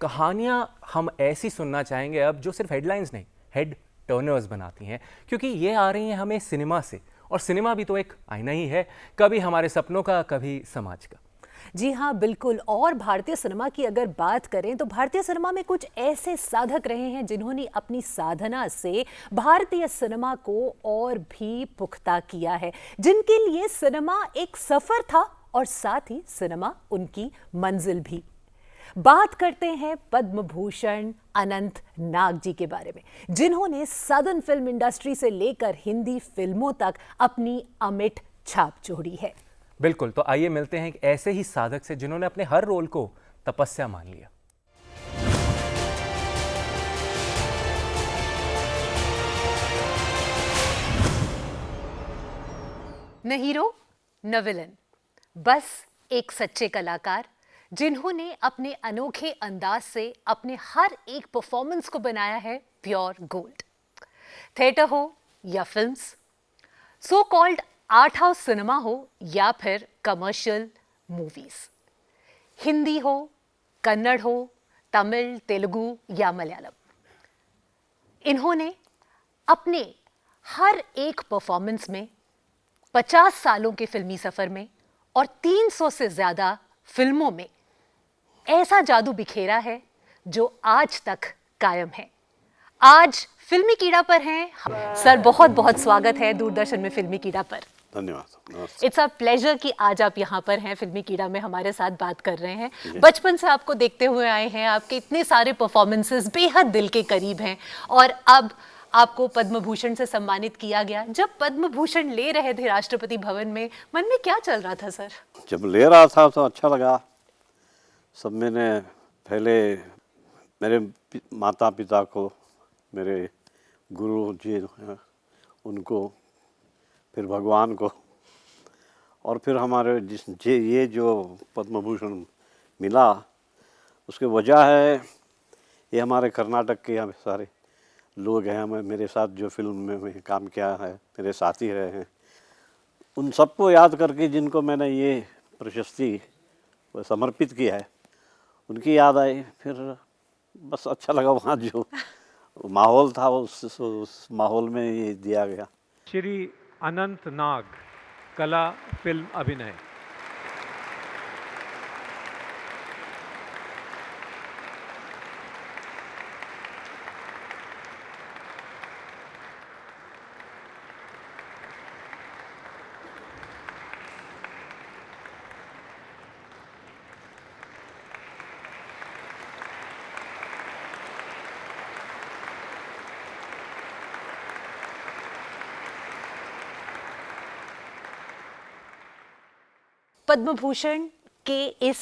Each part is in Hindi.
कहानियाँ हम ऐसी सुनना चाहेंगे अब जो सिर्फ हेडलाइंस नहीं, हेड टर्नर्स बनाती हैं, क्योंकि ये आ रही हैं हमें सिनेमा से, और सिनेमा भी तो एक आईना ही है, कभी हमारे सपनों का, कभी समाज का। जी हाँ, बिल्कुल। और भारतीय सिनेमा की अगर बात करें तो भारतीय सिनेमा में कुछ ऐसे साधक रहे हैं जिन्होंने अपनी साधना से भारतीय सिनेमा को और भी पुख्ता किया है, जिनके लिए सिनेमा एक सफर था और साथ ही सिनेमा उनकी मंजिल भी। बात करते हैं पद्म भूषण अनंत नाग जी के बारे में, जिन्होंने सदर्न फिल्म इंडस्ट्री से लेकर हिंदी फिल्मों तक अपनी अमिट छाप छोड़ी है। बिल्कुल, तो आइए मिलते हैं एक ऐसे ही साधक से जिन्होंने अपने हर रोल को तपस्या मान लिया। न हीरो न विलन, बस एक सच्चे कलाकार जिन्होंने अपने अनोखे अंदाज से अपने हर एक परफॉर्मेंस को बनाया है प्योर गोल्ड। थिएटर हो या films, so called art house cinema हो या फिर कमर्शियल मूवीज, हिंदी हो, कन्नड़ हो, तमिल, तेलुगु या मलयालम, इन्होंने अपने हर एक परफॉर्मेंस में 50 सालों के फिल्मी सफर में और 300 से ज्यादा फिल्मों में ऐसा जादू बिखेरा है जो आज तक कायम है। आज फिल्मी कीड़ा पर हैं सर। बहुत बहुत स्वागत है दूरदर्शन में फिल्मी कीड़ा पर। धन्यवाद। इट्स अ प्लेजर कि आज आप यहाँ पर हैं, फिल्मी कीड़ा में हमारे साथ बात कर रहे हैं। बचपन से आपको देखते हुए आए हैं, आपके इतने सारे परफॉर्मेंसेस बेहद दिल के करीब हैं, और अब आपको पद्म भूषण से सम्मानित किया गया। जब पद्म भूषण ले रहे थे राष्ट्रपति भवन में, मन में क्या चल रहा था सर? जब ले रहा था तो अच्छा लगा। सब मैंने पहले मेरे माता पिता को, मेरे गुरु जी उनको, फिर भगवान को, और फिर हमारे ये जो पद्म भूषण मिला उसके वजह है ये हमारे कर्नाटक के हम सारे लोग हैं, मेरे साथ जो फिल्म में काम किया है, मेरे साथी रहे हैं, उन सबको याद करके जिनको मैंने ये प्रशस्ति समर्पित किया है, उनकी याद आई। फिर बस अच्छा लगा, वहाँ जो माहौल था उस माहौल में ये दिया गया। श्री अनंत नाग, कला फिल्म अभिनय। पद्म भूषण के इस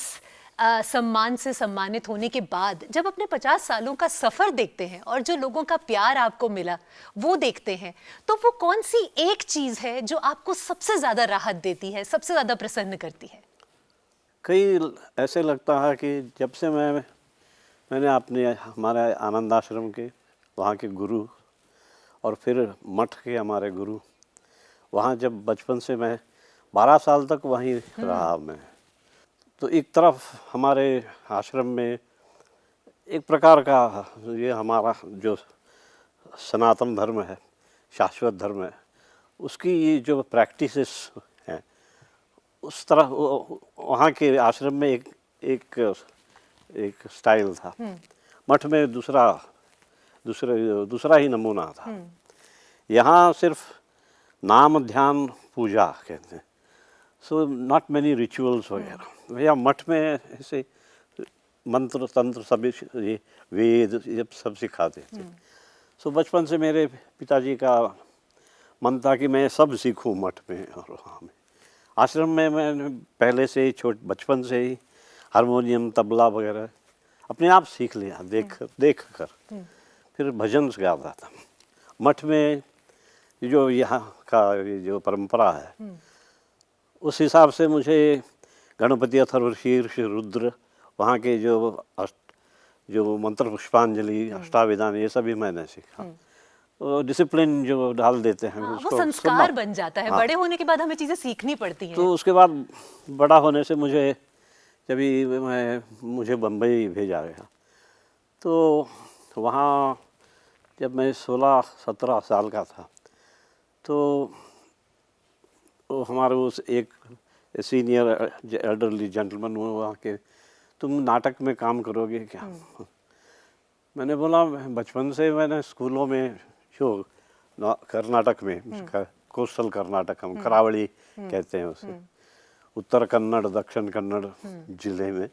सम्मान से सम्मानित होने के बाद जब अपने 50 सालों का सफर देखते हैं और जो लोगों का प्यार आपको मिला वो देखते हैं, तो वो कौन सी एक चीज है जो आपको सबसे ज्यादा राहत देती है, सबसे ज्यादा प्रसन्न करती है? कई ऐसे लगता है कि जब से मैंने अपने हमारे आनंद आश्रम के वहाँ के गुरु और फिर मठ के हमारे गुरु, वहाँ जब बचपन से मैं 12 साल तक वहीं रहा मैं, तो एक तरफ हमारे आश्रम में एक प्रकार का ये हमारा जो सनातन धर्म है, शाश्वत धर्म है, उसकी ये जो प्रैक्टिसेस हैं, उस तरह वहाँ के आश्रम में एक स्टाइल था। मठ में दूसरा ही नमूना था। यहाँ सिर्फ नाम ध्यान पूजा कहते हैं, सो नॉट मैनी रिचुअल्स वगैरह। भैया मठ में ऐसे मंत्र तंत्र सब, ये वेद ये सब सिखाते थे। सो बचपन से मेरे पिताजी का मन था कि मैं सब सीखूं मठ में और वहाँ में। आश्रम में मैंने पहले से ही बचपन से ही हारमोनियम तबला वगैरह अपने आप सीख लिया, देख कर। फिर भजन गाता था। मठ में जो यहाँ का जो परंपरा है उस हिसाब से मुझे गणपति अथर्व शीर्ष रुद्र, वहाँ के जो मंत्र पुष्पांजलि अष्टाविधान ये सभी मैंने सीखा। तो डिसिप्लिन जो डाल देते हैं वो संस्कार बन जाता है। बड़े होने के बाद हमें चीज़ें सीखनी पड़ती हैं। तो उसके बाद बड़ा होने से मुझे बम्बई भेजा गया, तो वहाँ जब मैं 16-17 साल का था तो वो हमारे उस एक सीनियर एल्डरली जेंटलमैन वहाँ के, तुम नाटक में काम करोगे क्या? मैंने बोला बचपन से मैंने स्कूलों में जो कर्नाटक में कोस्टल कर्नाटक हम करावली कहते हैं उसे, उत्तर कन्नड़ दक्षिण कन्नड़ जिले में,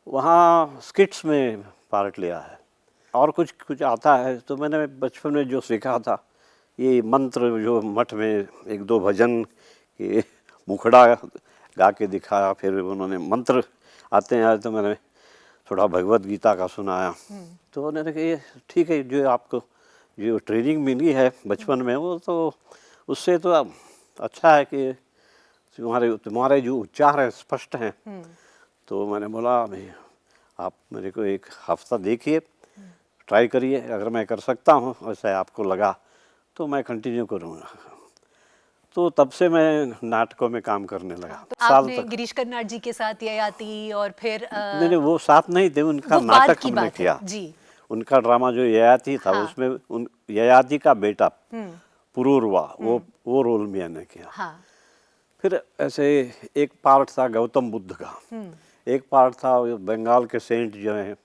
वहाँ स्किट्स में पार्ट लिया है और कुछ कुछ आता है। तो मैंने बचपन में जो सीखा था ये मंत्र, जो मठ में एक दो भजन के मुखड़ा गा के दिखाया, फिर उन्होंने मंत्र आते हैं तो मैंने थोड़ा भगवत गीता का सुनाया। तो उन्होंने कहा ये ठीक है, जो आपको जो ट्रेनिंग मिली है बचपन में वो तो उससे तो अच्छा है कि तुम्हारे जो उच्चार हैं स्पष्ट हैं। तो मैंने बोला भाई आप मेरे को एक हफ्ता देखिए, ट्राई करिए, अगर मैं कर सकता हूँ वैसा आपको लगा तो मैं कंटिन्यू करूँगा। तो तब से मैं नाटकों में काम करने लगा। तो साल आपने तक गिरीश कर्नाड जी के साथ ययाति और फिर नहीं वो साथ नहीं थे, उनका वो बाद नाटक की हमने बात है, किया जी। उनका ड्रामा जो ययाति था हाँ। उसमें ययाति का बेटा पुरूरवा वो रोल मैंने किया। हाँ। फिर ऐसे एक पार्ट था गौतम बुद्ध का, एक पार्ट था बंगाल के सेंट जो हैं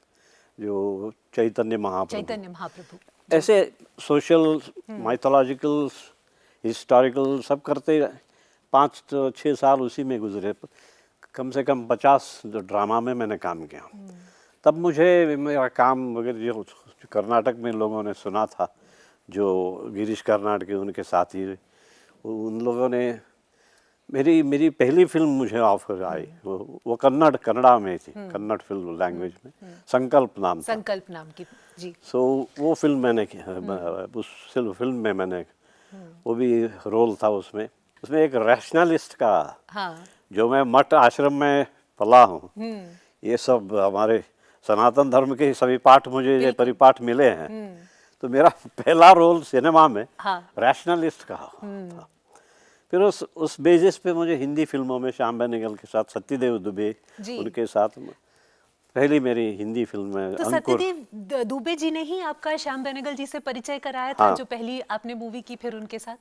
जो चैतन्य महाप्रभु। ऐसे सोशल माइथोलॉजिकल हिस्टोरिकल सब करते 5-6 साल उसी में गुजरे। कम से कम 50 जो ड्रामा में मैंने काम किया। तब मुझे मेरा काम वगैरह जो कर्नाटक में लोगों ने सुना था, जो गिरीश कर्नाड के उनके साथी, उन लोगों ने मेरी पहली फिल्म मुझे ऑफर आई, वो कन्नड़ा में थी, कन्नड़ फिल्म लैंग्वेज में, संकल्प नाम की, जी। सो वो फिल्म मैंने की, उस फिल्म में मैंने वो भी रोल था उसमें एक रैशनलिस्ट का। हाँ। जो मैं मठ आश्रम में पला हूँ, ये सब हमारे सनातन धर्म के सभी पाठ मुझे ये परिपाठ मिले हैं। तो मेरा पहला रोल सिनेमा में रैशनलिस्ट का था। फिर उस बेसिस पे मुझे हिंदी फिल्मों में श्याम बेनेगल के साथ, सत्यदेव दुबे उनके साथ पहली मेरी हिंदी फिल्म में। तो सत्यदेव दुबे जी ने ही आपका श्याम बेनेगल जी से परिचय कराया था? जो पहली आपने मूवी की फिर उनके साथ?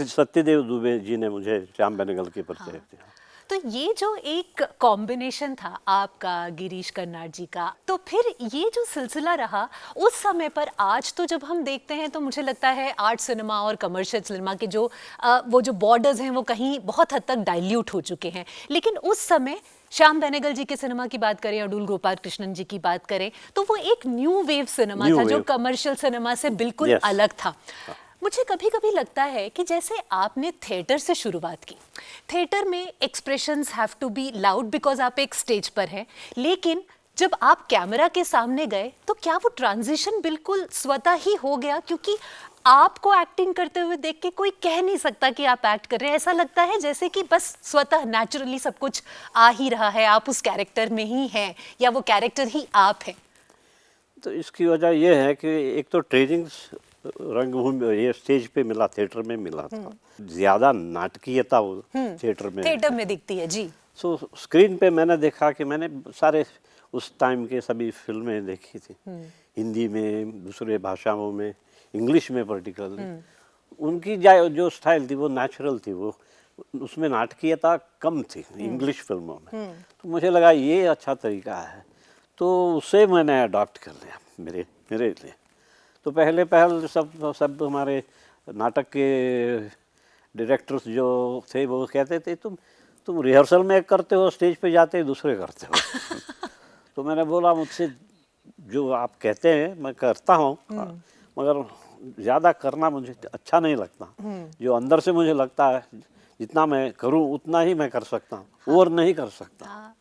सत्यदेव दुबे जी ने मुझे श्याम बेनेगल की परिचय दिया। तो ये जो एक कॉम्बिनेशन था आपका गिरीश कर्नाड जी का, तो फिर ये जो सिलसिला रहा उस समय पर, आज तो जब हम देखते हैं तो मुझे लगता है आर्ट सिनेमा और कमर्शियल सिनेमा के जो वो जो बॉर्डर्स हैं वो कहीं बहुत हद तक डाइल्यूट हो चुके हैं। लेकिन उस समय श्याम बेनेगल जी के सिनेमा की बात करें, अडूल गोपाल कृष्णन जी की बात करें, तो वो एक न्यू वेव सिनेमा था जो कमर्शियल सिनेमा से बिल्कुल अलग था। मुझे कभी कभी लगता है कि जैसे आपने थिएटर से शुरुआत की, थिएटर में expressions have to be loud because आप एक स्टेज पर हैं, लेकिन जब आप कैमरा के सामने गए तो क्या वो ट्रांजिशन बिल्कुल स्वतः ही हो गया? क्योंकि आपको एक्टिंग करते हुए देख के कोई कह नहीं सकता कि आप एक्ट कर रहे हैं, ऐसा लगता है जैसे कि बस स्वतः नेचुरली सब कुछ आ ही रहा है, आप उस कैरेक्टर में ही हैं या वो कैरेक्टर ही आप हैं। तो इसकी वजह यह है कि एक तो ट्रेनिंग रंगभूमि ये स्टेज पे मिला, थिएटर में मिला था, ज्यादा नाटकीयता वो थिएटर में दिखती है, जी। सो स्क्रीन पे मैंने देखा कि मैंने सारे उस टाइम के सभी फिल्में देखी थी, हिंदी में, दूसरे भाषाओं में, इंग्लिश में पर्टिकुलरली। उनकी जो स्टाइल थी वो नेचुरल थी, वो उसमें नाटकीयता कम थी इंग्लिश फिल्मों में। तो मुझे लगा ये अच्छा तरीका है, तो उसे मैंने अडॉप्ट कर लिया मेरे लिए। तो पहल सब हमारे नाटक के डायरेक्टर्स जो थे वो कहते थे तुम रिहर्सल में करते हो, स्टेज पे जाते दूसरे करते हो। तो मैंने बोला मुझसे जो आप कहते हैं मैं करता हूँ, मगर ज़्यादा करना मुझे अच्छा नहीं लगता। जो अंदर से मुझे लगता है जितना मैं करूँ उतना ही मैं कर सकता हूँ, और नहीं कर सकता।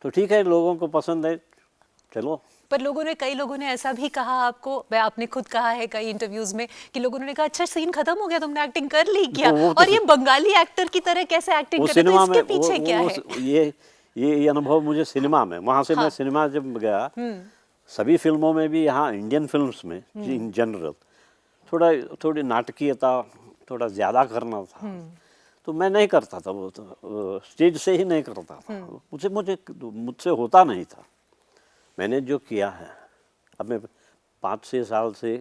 तो ठीक है, लोगों को पसंद है, चलो। पर कई लोगों ने ऐसा भी कहा आपको, आपने खुद कहा है कई इंटरव्यूज में कि लोगों ने कहा अच्छा सीन खत्म हो गया, तुमने एक्टिंग कर ली क्या? और ये बंगाली एक्टर की तरह कैसे एक्टिंग करते, तो इसके पीछे क्या है? ये अनुभव मुझे सिनेमा में, वहाँ से मैं सिनेमा जब गया, सभी फिल्मों में भी, यहाँ इंडियन फिल्म्स में इन जनरल थोड़ी नाटकीयता थोड़ा ज़्यादा करना था। तो मैं नहीं करता था, वो तो स्टेज से ही नहीं करता था, मुझसे होता नहीं था। मैंने जो किया है, अब मैं 5-6 साल से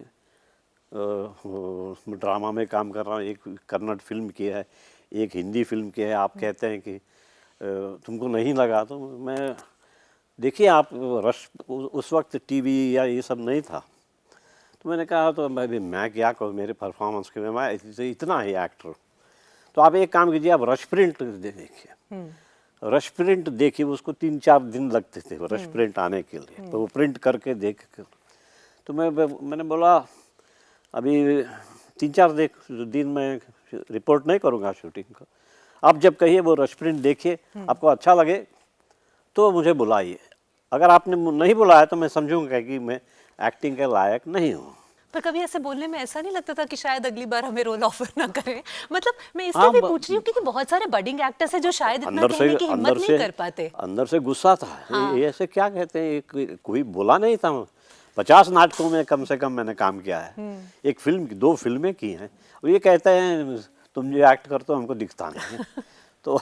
ड्रामा में काम कर रहा हूँ। एक कन्नड़ फिल्म की है, एक हिंदी फिल्म की है। आप कहते हैं कि तुमको नहीं लगा, तो मैं देखिए आप रश उस वक्त टीवी या ये सब नहीं था, तो मैंने कहा तो मैं क्या कहूँ मेरे परफॉर्मेंस के में, मैं इतना ही एक्टर। तो आप एक काम कीजिए, आप रश प्रिंट देखिए। रश प्रिंट देखिए, उसको 3-4 दिन लगते थे रश प्रिंट आने के लिए, तो वो प्रिंट करके देख कर तो मैंने बोला अभी 3-4 दिन में रिपोर्ट नहीं करूँगा शूटिंग का, आप जब कहिए वो रश प्रिंट देखिए, आपको अच्छा लगे तो मुझे बुलाइए। अगर आपने नहीं बुलाया तो मैं समझूंगा कि मैं एक्टिंग के लायक नहीं हूँ। पर कभी ऐसे बोलने में ऐसा नहीं लगता था कि शायद अगली बार हमें रोल ऑफर ना करें? मतलब मैं इसलिए भी पूछ रही हूँ क्योंकि बहुत सारे बडिंग एक्टर्स हैं जो शायद इतना कहने की हिम्मत नहीं कर पाते। अंदर से गुस्सा था। हाँ। ये ऐसे क्या कहते हैं, कोई बोला नहीं था। 50 नाटकों में कम से कम मैंने काम किया है, एक फिल्म 2 फिल्में की हैं, और ये कहते हैं तुम जो एक्ट करते हो हमको दिखता नहीं है। तो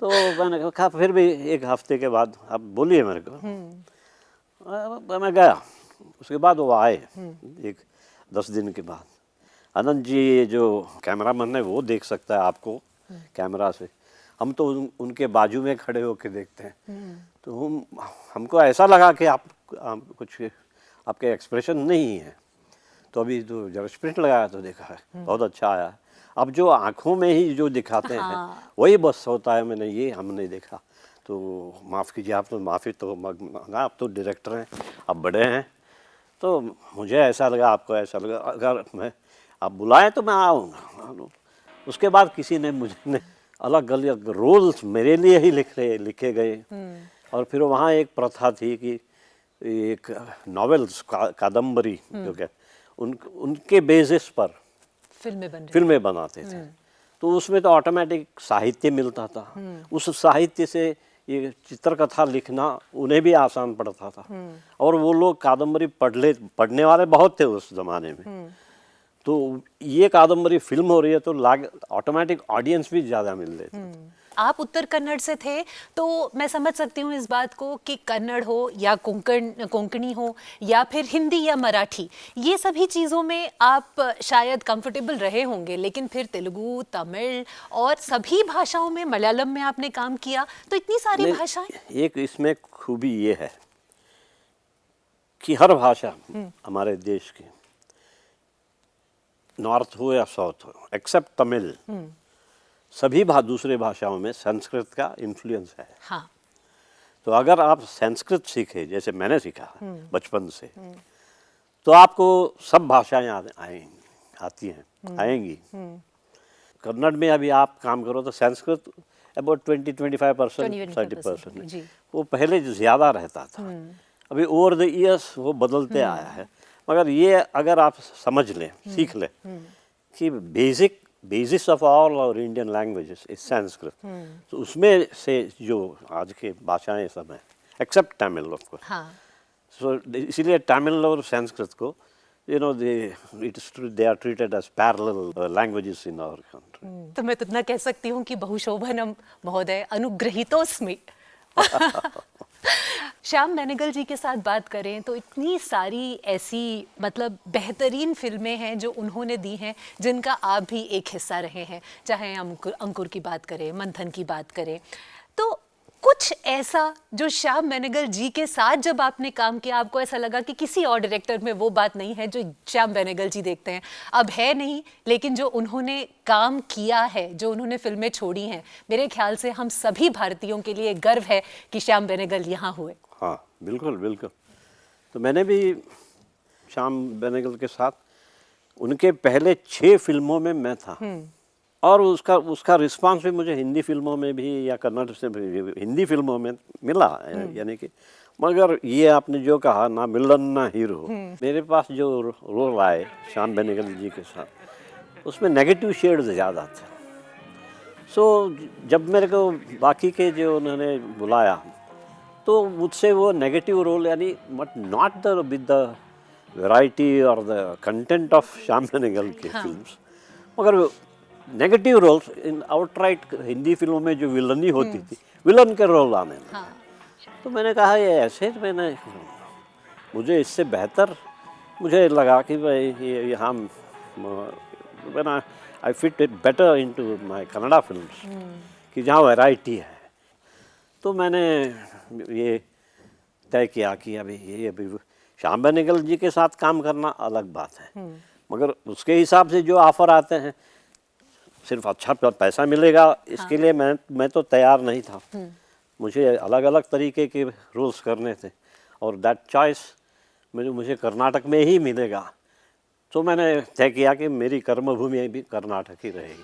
तो मैंने कहा फिर भी एक हफ्ते के बाद आप बोलिए मेरे को। मैं गया, उसके बाद वो आए एक 10 दिन के बाद। अनंत जी जो कैमरामैन है वो देख सकता है आपको कैमरा से, हम तो उनके बाजू में खड़े होकर देखते हैं। तो हमको ऐसा लगा कि आप कुछ आपके एक्सप्रेशन नहीं है, तो अभी तो जब स्प्रिंट लगाया तो देखा है बहुत अच्छा आया। अब जो आंखों में ही जो दिखाते हैं वही बस होता है, मैंने ये हम नहीं देखा। तो माफ़ कीजिए, आप तो माफ़ी तो मांगा, आप तो डायरेक्टर हैं, आप बड़े हैं, तो मुझे ऐसा लगा, आपको ऐसा लगा, अगर मैं आप बुलाएं तो मैं आऊँगा। उसके बाद किसी ने मुझे अलग अलग रोल्स मेरे लिए ही लिखे गए। और फिर वहाँ एक प्रथा थी कि एक नॉवेल्स कादम्बरी जो क्या उनके बेसिस पर फिल्में बनाते थे, तो उसमें तो ऑटोमेटिक साहित्य मिलता था। उस साहित्य से ये चित्रकथा लिखना उन्हें भी आसान पड़ता था, और वो लोग कादम्बरी पढ़ने वाले बहुत थे उस जमाने में। तो ये कादम्बरी फिल्म हो रही है तो ऑटोमेटिक ऑडियंस भी ज़्यादा मिल रहे थे। आप उत्तर कन्नड़ से थे, तो मैं समझ सकती हूँ इस बात को कि कन्नड़ हो या कोंकणी हो या फिर हिंदी या मराठी, ये सभी चीज़ों में आप शायद कंफर्टेबल रहे होंगे, लेकिन फिर तेलुगु, तमिल और सभी भाषाओं में, मलयालम में आपने काम किया, तो इतनी सारी भाषाएं। एक इसमें खूबी ये है कि हर भाषा हमारे देश की, नॉर्थ हो या साउथ हो, एक्सेप्ट तमिल, सभी दूसरे भाषाओं में संस्कृत का इन्फ्लुएंस है। हाँ। तो अगर आप संस्कृत सीखे, जैसे मैंने सीखा बचपन से, तो आपको सब भाषाएं आती हैं, आएंगी। कन्नड़ में अभी आप काम करो तो संस्कृत अबाउट 20-25%, 30%, वो पहले जो रहता था, अभी ओवर द इयर्स वो बदलते आया है। मगर ये अगर आप समझ लें, सीख लें कि बेसिस ऑफ ऑल और इंडियन लैंग्वेजेस इज संस्कृत, तो उसमें से जो आज के भाषाएं सब हैं एक्सेप्ट तमिल ऑफ कोर्स। सो इसीलिए तमिल और संस्कृत को they are treated as parallel languages in our country. तो मैं तो इतना कह सकती हूँ कि बहुशोभनम महोदय अनुग्रहीतोस्मि। श्याम बेनेगल जी के साथ बात करें तो इतनी सारी ऐसी मतलब बेहतरीन फिल्में हैं जो उन्होंने दी हैं, जिनका आप भी एक हिस्सा रहे हैं, चाहे अंकुर की बात करें, मंथन की बात करें। तो कुछ ऐसा जो श्याम बेनेगल जी के साथ जब आपने काम किया, आपको ऐसा लगा कि किसी और डायरेक्टर में वो बात नहीं है जो श्याम बेनेगल जी देखते हैं, अब है नहीं, लेकिन जो उन्होंने काम किया है, जो उन्होंने फिल्में छोड़ी हैं, मेरे ख्याल से हम सभी भारतीयों के लिए गर्व है कि श्याम बेनेगल यहाँ हुए। हाँ बिल्कुल बिल्कुल। तो मैंने भी श्याम बेनेगल के साथ उनके पहले 6 फिल्मों में मैं था, और उसका रिस्पांस भी मुझे हिंदी फिल्मों में भी या कन्नड़ से भी हिंदी फिल्मों में मिला, यानी कि। मगर ये आपने जो कहा ना विलन ना हीरो, मेरे पास जो रोल आए श्याम बेनेगल जी के साथ, उसमें नेगेटिव शेड्स ज़्यादा थे। सो जब मेरे को बाकी के जो उन्होंने बुलाया तो मुझसे वो नेगेटिव रोल, यानी but not the with the variety और the content of Shyam Benegal के फिल्म्स, मगर negative roles in outright Hindi फिल्मों में जो विलनी होती थी, विलन के रोल आने लगे। तो मैंने कहा ये ऐसे, मैंने मुझे इससे बेहतर मुझे लगा कि भाई ये यहाँ when I fit it better into my Kannada films कि जहाँ वैरायटी है। तो मैंने ये तय किया कि अभी श्याम बेनेगल जी के साथ काम करना अलग बात है, मगर उसके हिसाब से जो ऑफर आते हैं सिर्फ अच्छा पैसा मिलेगा इसके लिए मैं तो तैयार नहीं था। मुझे अलग अलग तरीके के रोल्स करने थे और दैट चॉइस मुझे कर्नाटक में ही मिलेगा। तो मैंने तय किया कि मेरी कर्मभूमि भी कर्नाटक ही रहेगी।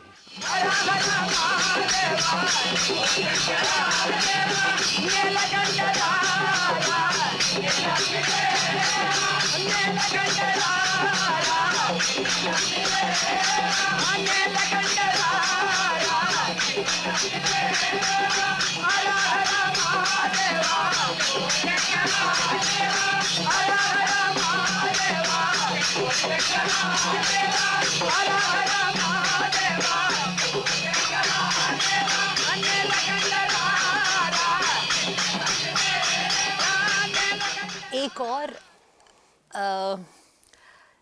एक और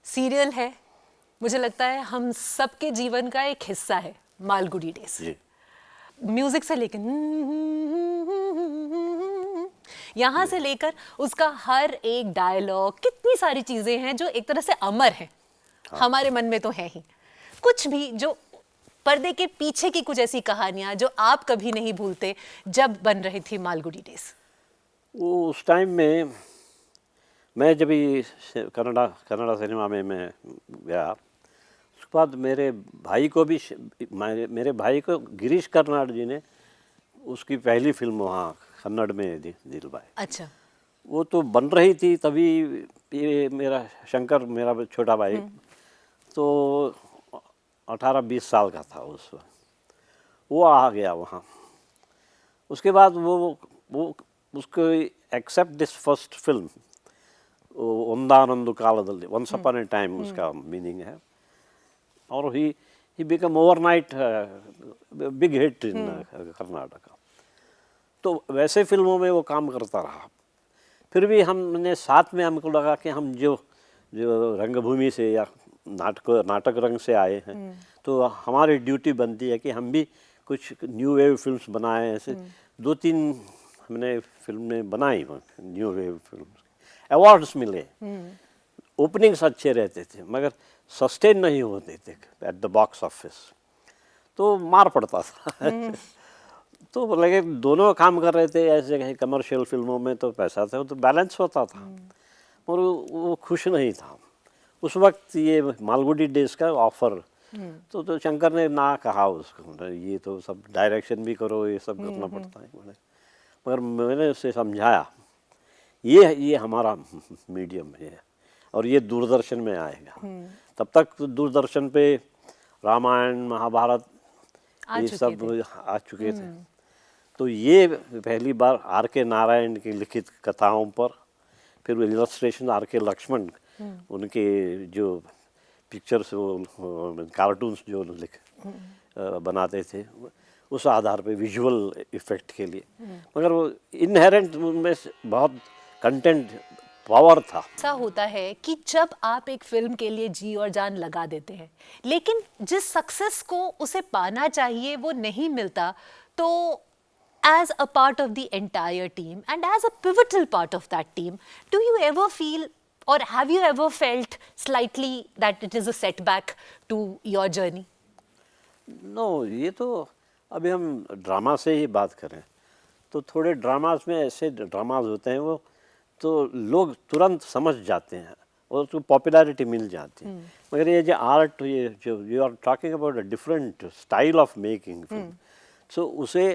सीरियल है, मुझे लगता है हम सबके जीवन का एक हिस्सा है, मालगुडी डेज। जी। म्यूजिक से लेकर यहाँ से लेकर उसका हर एक डायलॉग, कितनी सारी चीजें हैं जो एक तरह से अमर हैं। हमारे मन में तो है ही। कुछ भी जो पर्दे के पीछे की कुछ ऐसी कहानियां जो आप कभी नहीं भूलते जब बन रही थी मालगुडी डेज। वो उस टाइम में मैं जब कन्नड़ा सिनेमा में मैं गया, उसके बाद मेरे भाई को गिरीश कर्नाड जी ने उसकी पहली फिल्म वहाँ कन्नड़ में दिलवाई। अच्छा। वो तो बन रही थी तभी, ये मेरा शंकर मेरा छोटा भाई तो 18-20 साल का था उस वक्त, वो आ गया वहाँ। उसके बाद वो उसको एक्सेप्ट दिस फर्स्ट फिल्म ಒಂದಾನೊಂದು कालदल्ली, once upon a time उसका मीनिंग है, और he became overnight big hit in Karnataka. तो वैसे फिल्मों में वो काम करता रहा। फिर भी हमने साथ में हमको लगा कि हम जो रंगभूमि से या नाटक रंग से आए हैं, तो हमारी ड्यूटी बनती है कि हम भी कुछ न्यू वेव फिल्म्स बनाए। ऐसे 2-3 हमने फिल्में बनाई, न्यू वेव फिल्म्स, अवार्ड्स मिले, ओपनिंग्स अच्छे रहते थे, मगर सस्टेन नहीं होते थे एट द बॉक्स ऑफिस, तो मार पड़ता था। तो लगे दोनों काम कर रहे थे ऐसे कमर्शियल फिल्मों में, तो पैसा था तो बैलेंस होता था, और वो खुश नहीं था उस वक्त। ये मालगुडी डेज का ऑफर तो शंकर ने ना कहा उसको, ये तो सब डायरेक्शन भी करो, ये सब करना पड़ता है। मगर मैंने उसे समझाया ये हमारा मीडियम है और ये दूरदर्शन में आएगा। तब तक दूरदर्शन पे रामायण महाभारत ये सब आ चुके थे। तो ये पहली बार आर.के. नारायण की लिखित कथाओं पर, फिर इलस्ट्रेशन आर.के. लक्ष्मण, उनके जो पिक्चर्स कार्टून्स जो बनाते थे, उस आधार पे विजुअल इफेक्ट के लिए। मगर वो इनहेरेंट उनमें बहुत कंटेंट पावर था। ऐसा होता है कि जब आप एक फिल्म के लिए जी और जान लगा देते हैं, लेकिन जिस सक्सेस को उसे पाना चाहिए वो नहीं मिलता, तो as a part of the entire team and as a pivotal part of that team, do you ever feel or have you ever felt slightly that it is a setback to your journey? No, ये तो अभी हम ड्रामा से ही बात करें तो थोड़े ड्रामास में ऐसे ड्रामास होते हैं वो तो लोग तुरंत समझ जाते हैं और उसको पॉपुलैरिटी मिल जाती है। मगर ये जो आर्ट, ये जो you are talking about a different style of making film, so उसे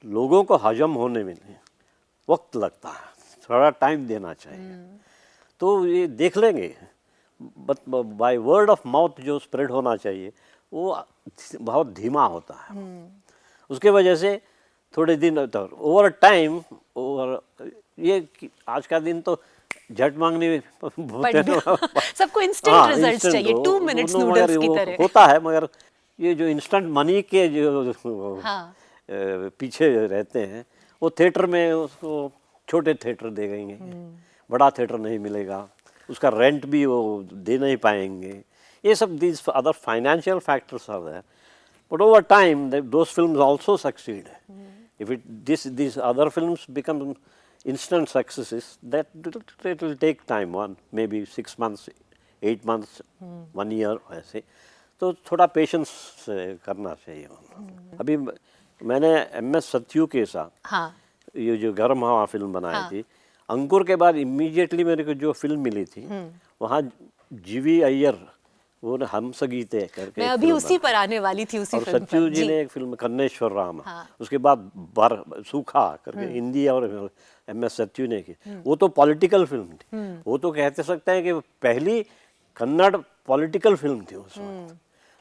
लोगों को हजम होने में वक्त लगता है, थोड़ा टाइम देना चाहिए। तो ये देख लेंगे, but by word of mouth जो स्प्रेड होना चाहिए वो बहुत धीमा होता है। उसके वजह से थोड़े दिन ओवर टाइम, ओवर ये आज का दिन तो झट मांगने सबको इंस्टेंट रिजल्ट्स चाहिए, 2 मिनट्स नूडल्स की तरह होता है। मगर ये जो इंस्टेंट मनी के जो पीछे रहते हैं वो थिएटर में उसको छोटे थिएटर दे देंगे, बड़ा थिएटर नहीं मिलेगा, उसका रेंट भी वो दे नहीं पाएंगे, ये सब these other financial factors are there. But over time, those films also succeed. If these other films become instant successes, it will take time, maybe 6 months, 8 months, 1 year ऐसे. तो थोड़ा पेशेंस से करना चाहिए. अभी मैंने MS सत्यू के साथ हाँ ये जो गर्म हवा फिल्म बनाई थी, अंकुर के बाद इमीडिएटली मेरे को जो फिल्म मिली थी, वहाँ जीवी अय्यर वो न हम सगीते करके मैं एक अभी फिल्म उसी पर आने वाली थी, उसी और फिल्म सच्चू पर जी ने एक फिल्म कन्नेश्वर राम, हाँ। उसके बाद सूखा करके हिंदी और MS सत्यू ने की, वो तो पॉलिटिकल फिल्म थी, वो तो कहते सकते हैं कि पहली कन्नड़ पॉलिटिकल फिल्म थी उस वक्त.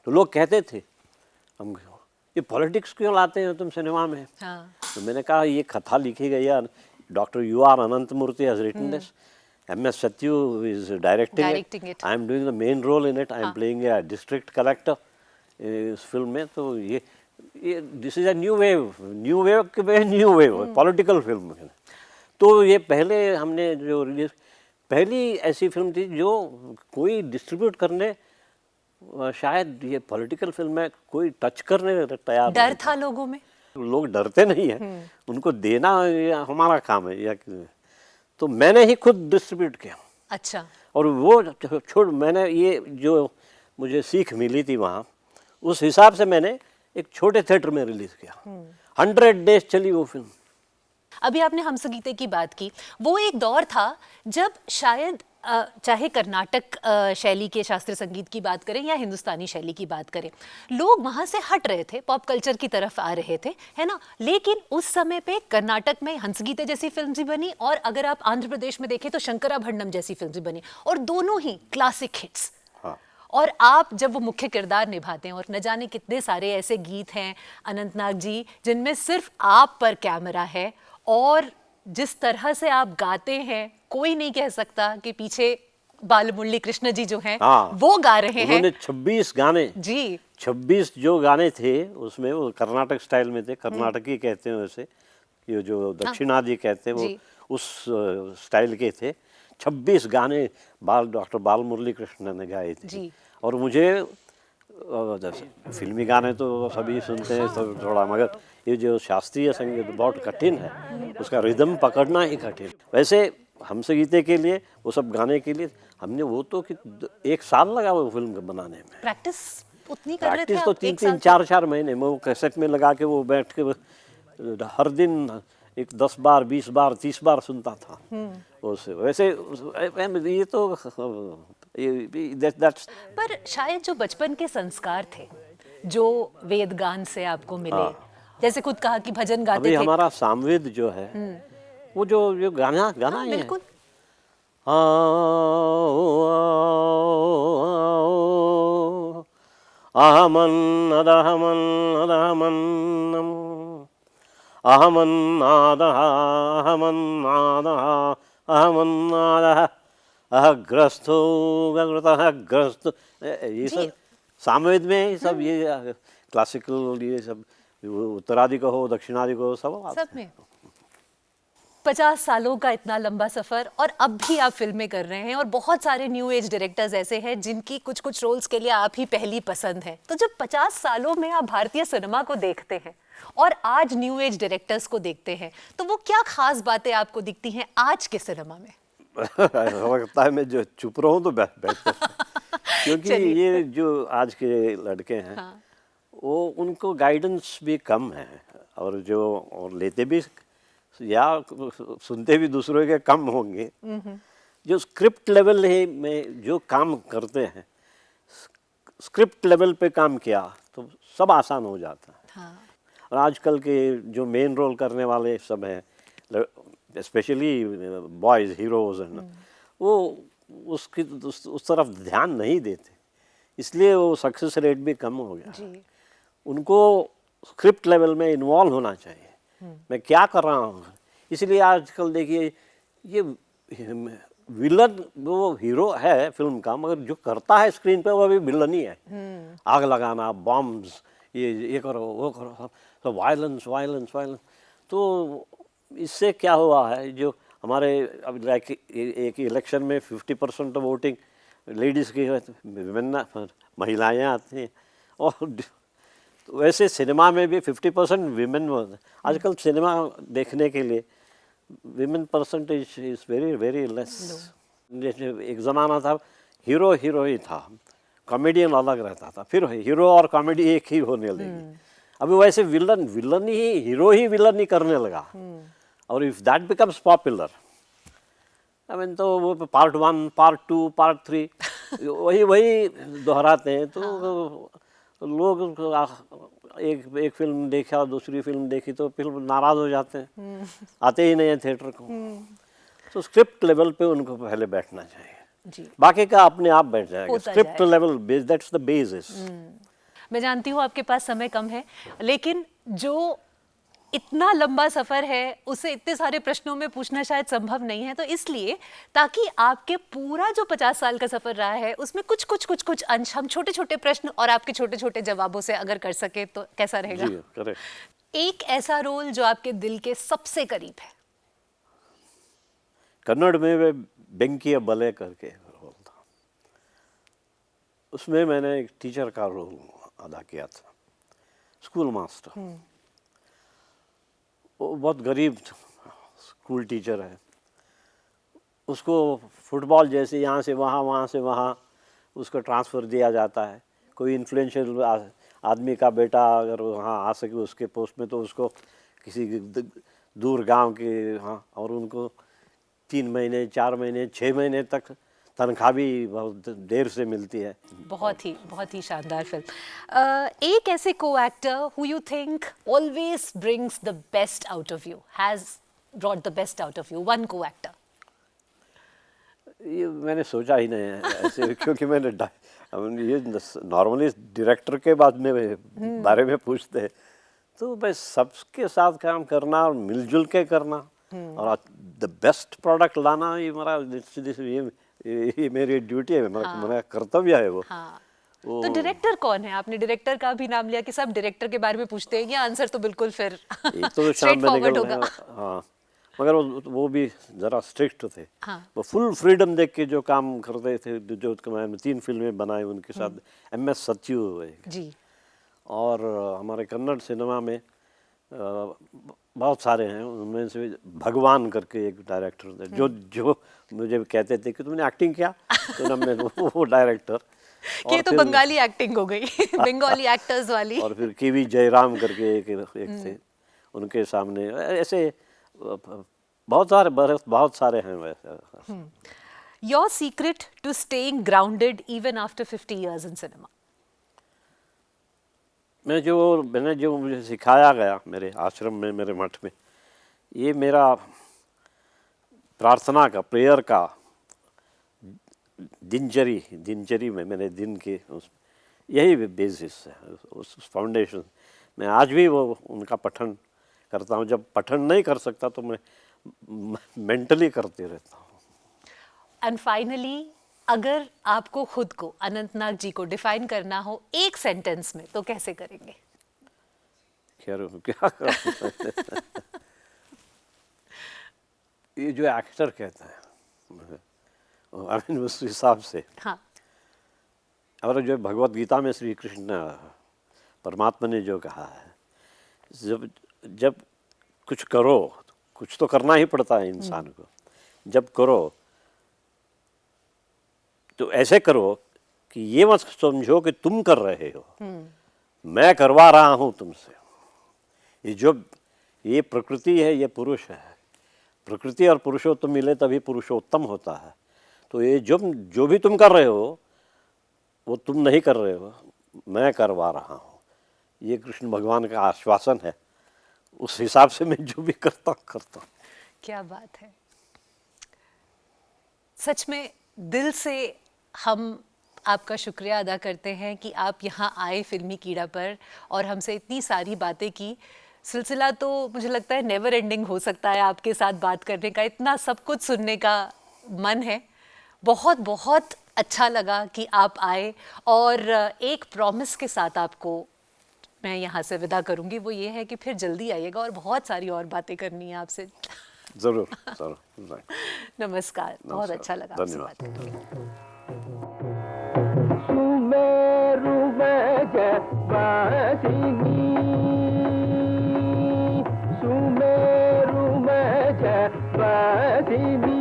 तो लोग कहते थे हम ये पॉलिटिक्स क्यों लाते हो तुम सिनेमा में. हाँ तो मैंने कहा ये कथा लिखी गई है, doctor UR Ananthamurthy has written this, MS Satyu is directing it. I am doing the main role in it. I am playing a district collector इस फिल्म में. तो ये this is a new wave political film. तो ये पहले हमने जो रिलीज पहली ऐसी फिल्म थी जो कोई डिस्ट्रीब्यूट करने शायद ये पॉलिटिकल फिल्म में कोई टच करने तैयार डर नहीं था लोगों में. लोग डरते नहीं हैं, उनको देना हमारा काम है. या तो मैंने ही खुद डिस्ट्रीब्यूट किया. अच्छा. और वो छोड़ मैंने ये जो मुझे सीख मिली थी वहाँ, उस हिसाब से मैंने एक छोटे थिएटर में रिलीज किया. 100 डेज चली वो फिल्म. अभी आपने हमसगीते की बात की, वो एक दौर था जब शायद चाहे कर्नाटक शैली के शास्त्रीय संगीत की बात करें या हिंदुस्तानी शैली की बात करें, लोग वहाँ से हट रहे थे, पॉप कल्चर की तरफ आ रहे थे, है ना. लेकिन उस समय पे कर्नाटक में हंसगीते जैसी फिल्म भी बनी, और अगर आप आंध्र प्रदेश में देखें तो शंकराभरणम जैसी फिल्म भी बनी, और दोनों ही क्लासिक हिट्स. और आप जब वो मुख्य किरदार निभाते हैं, और न जाने कितने सारे ऐसे गीत हैं अनंतनाग जी जिनमें सिर्फ आप पर कैमरा है, और जिस तरह से आप गाते हैं कोई नहीं कह सकता कि पीछे बालमुरली कृष्ण जी जो हैं वो गा रहे हैं. उन्होंने 26 गाने जी 26 जो गाने थे उसमें वो कर्नाटक स्टाइल में थे. कर्नाटकी कहते हैं वैसे, ये जो दक्षिणादि कहते हैं वो उस स्टाइल के थे. 26 गाने डॉक्टर बालमुरली कृष्ण ने गाए थे. और मुझे फिल्मी गाने तो सभी सुनते हैं तो थोड़ा, मगर ये जो शास्त्रीय संगीत बहुत कठिन है, उसका रिदम पकड़ना ही कठिन. वैसे हमसगीते के लिए वो सब गाने के लिए हमने वो तो कि 1 साल लगा वो फिल्म बनाने में. प्रैक्टिस उतनी कर रहे थे प्रैक्टिस तो आप? 3-3, 4-4 महीने में वो कैसेट में लगा के वो बैठ के हर दिन एक 10 बार, 20 बार, 30 बार सुनता था. वैसे ये तो पर शायद जो बचपन के संस्कार थे जो वेद गान से आपको मिले, जैसे खुद कहा कि भजन गाते अभी थे. हमारा सामवेद जो है वो जो गाना ही है. बिल्कुल. अहमन् अदहमन्नम् अहमन्नादः अहमन्नादः अहमन्नादः अहग्रस्थो गग्रतः ग्रस्त. ये सब सामवेद में सब ये क्लासिकल ये सब उत्तरादि को हो दक्षिणादि को सब में. 50 सालों का इतना लंबा सफर, और अब भी आप फिल्में कर रहे हैं, और बहुत सारे न्यू एज डायरेक्टर्स ऐसे हैं जिनकी कुछ कुछ रोल्स के लिए आप ही पहली पसंद है. तो जब 50 सालों में आप भारतीय सिनेमा को देखते हैं और आज न्यू एज डायरेक्टर्स को देखते हैं, तो वो क्या खास बातें आपको दिखती हैं आज के सिनेमा में? लगता है मैं जो चुप रहूं तो बेहतर. क्योंकि ये जो आज के लड़के हैं वो उनको गाइडेंस भी कम है, और जो लेते भी या सुनते भी दूसरों के कम होंगे. जो स्क्रिप्ट लेवल में जो काम करते हैं, स्क्रिप्ट लेवल पे काम किया तो सब आसान हो जाता है. और आजकल के जो मेन रोल करने वाले सब हैं, स्पेशली बॉयज हीरोज, वो उसकी उस तरफ ध्यान नहीं देते, इसलिए वो सक्सेस रेट भी कम हो गया. उनको स्क्रिप्ट लेवल में इन्वॉल्व होना चाहिए, मैं क्या कर रहा हूँ. इसलिए आजकल देखिए ये विलन वो हीरो है फिल्म का, मगर जो करता है स्क्रीन पे वो भी विलन ही है. आग लगाना, बॉम्ब्स, ये करो वो करो, तो वायलेंस. तो इससे क्या हुआ है, जो हमारे अब लाइक एक इलेक्शन में 50% वोटिंग लेडीज़ की है, विमेन महिलाएँ आती हैं, और तो वैसे सिनेमा में भी 50% विमेन। आजकल सिनेमा देखने के लिए women percentage is very very less. जैसे एक ज़माना था हीरो हीरो ही था, कॉमेडियन अलग रहता था, फिर हीरो और कॉमेडी एक ही होने लगी। अभी वैसे विलन विलन ही हीरो ही विलन ही करने लगा। और if that becomes popular, I mean, तो वो पार्ट 1 पार्ट 2 पार्ट 3 वही दोहराते हैं। तो लोग एक फिल्म देखा, दूसरी फिल्म देखी तो फिल्म नाराज़ हो जाते हैं, आते ही नहीं है थिएटर को। तो स्क्रिप्ट लेवल पे उनको पहले बैठना चाहिए जी। बाकी का अपने आप बैठ जाएगा। होता script level base, that's the basis. मैं जानती हूँ आपके पास समय कम है, लेकिन जो इतना लंबा सफर है उसे इतने सारे प्रश्नों में पूछना शायद संभव नहीं है, तो इसलिए ताकि आपके पूरा जो 50 साल का सफर रहा है उसमें कुछ अंश हम छोटे छोटे प्रश्न और आपके छोटे छोटे जवाबों से अगर कर सके तो कैसा रहेगा? जी, करेक्ट। एक ऐसा रोल जो आपके दिल के सबसे करीब है। कन्नड़ में वे बेंकिय बले करके रोल था, उसमें मैंने एक टीचर का रोल अदा किया था, स्कूल मास्टर। वो बहुत गरीब स्कूल टीचर है, उसको फुटबॉल जैसे यहाँ से वहाँ उसको ट्रांसफ़र दिया जाता है। कोई इन्फ्लुएंशियल आदमी का बेटा अगर वहाँ आ सके उसके पोस्ट में, तो उसको किसी दूर गांव के, हाँ, और उनको 3 महीने 4 महीने 6 महीने तक तनख्वाह भी बहुत देर से मिलती है। बहुत ही शानदार फिल्म। एक ऐसे को actor who you think always brings the best out of you, has brought the best out of you, one को एक्टर। ये मैंने सोचा ही नहीं है ऐसे, क्योंकि मैंने ये नॉर्मली डायरेक्टर के बारे में पूछते हैं, तो बस सबके साथ काम करना और मिलजुल के करना और द बेस्ट प्रोडक्ट लाना, ये मेरी ड्यूटी है, मेरा कर्तव्य है वो। हाँ। तो डायरेक्टर कौन है? आपने डायरेक्टर का भी नाम लिया कि सब डायरेक्टर के बारे में पूछते हैं, या आंसर तो बिल्कुल फिर तो शाम में निकल होगा। हाँ, मगर वो भी ज़रा स्ट्रिक्ट थे। हाँ। वो फुल फ्रीडम देख के जो काम करते थे, जो मैंने 3 फिल्में बनाई उनके साथ, MS सत्यू जी, और हमारे कन्नड़ सिनेमा में बहुत सारे हैं, उनमें से भगवान करके एक डायरेक्टर थे, जो मुझे कहते थे कि तुमने एक्टिंग किया, तो हमने वो डायरेक्टर। ये तो बंगाली एक्टिंग हो गई बंगाली एक्टर्स वाली। और फिर KV जयराम करके एक थे, उनके सामने ऐसे बहुत सारे हैं वैसे। Your secret to staying grounded even after 50 years in cinema? मैंने जो मुझे सिखाया गया मेरे आश्रम में, मेरे मठ में, ये मेरा प्रार्थना का, प्रेयर का दिनचरी में मैंने दिन के यही बेसिस है, उस फाउंडेशन में आज भी वो उनका पठन करता हूँ। जब पठन नहीं कर सकता तो मैं मेंटली करते रहता हूँ। एंड फाइनली, अगर आपको खुद को, अनंतनाग जी को डिफाइन करना हो एक सेंटेंस में, तो कैसे करेंगे? क्या ये जो एक्टर कहता है, आई मीन, उस हिसाब से। हाँ। और जो भगवत गीता में श्री कृष्ण परमात्मा ने जो कहा है, जब कुछ करो, कुछ तो करना ही पड़ता है इंसान को, जब करो तो ऐसे करो कि ये मत समझो कि तुम कर रहे हो, मैं करवा रहा हूं तुमसे। ये प्रकृति है, ये पुरुष है, प्रकृति और पुरुषोत्तम मिले तभी पुरुषोत्तम होता है। तो ये जो भी तुम कर रहे हो वो तुम नहीं कर रहे हो, मैं करवा रहा हूँ। ये कृष्ण भगवान का आश्वासन है, उस हिसाब से मैं जो भी करता हूँ। क्या बात है, सच में दिल से हम आपका शुक्रिया अदा करते हैं कि आप यहाँ आए फिल्मी कीड़ा पर और हमसे इतनी सारी बातें की। सिलसिला तो मुझे लगता है नेवर एंडिंग हो सकता है आपके साथ बात करने का, इतना सब कुछ सुनने का मन है। बहुत बहुत अच्छा लगा कि आप आए और एक प्रॉमिस के साथ आपको मैं यहाँ से विदा करूंगी वो ये है कि फिर जल्दी आइएगा और बहुत सारी और बातें करनी है आपसे। जरूर जरूर। नमस्कार, बहुत अच्छा लगा आपसे धन्यवाद। बात करके। सुमेरु में जय बासिनी, सुमेरु में जय बासिनी,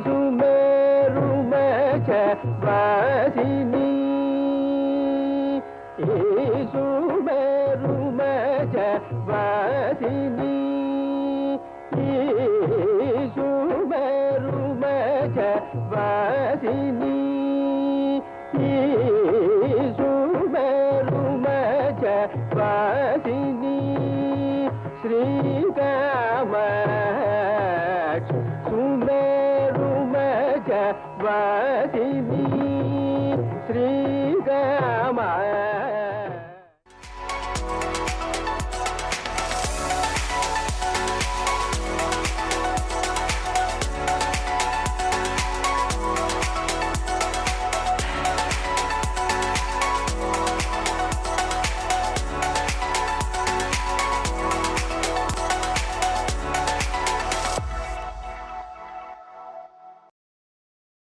सुमेरु में जय बासिनी, सुमेरु में जय बासिनी।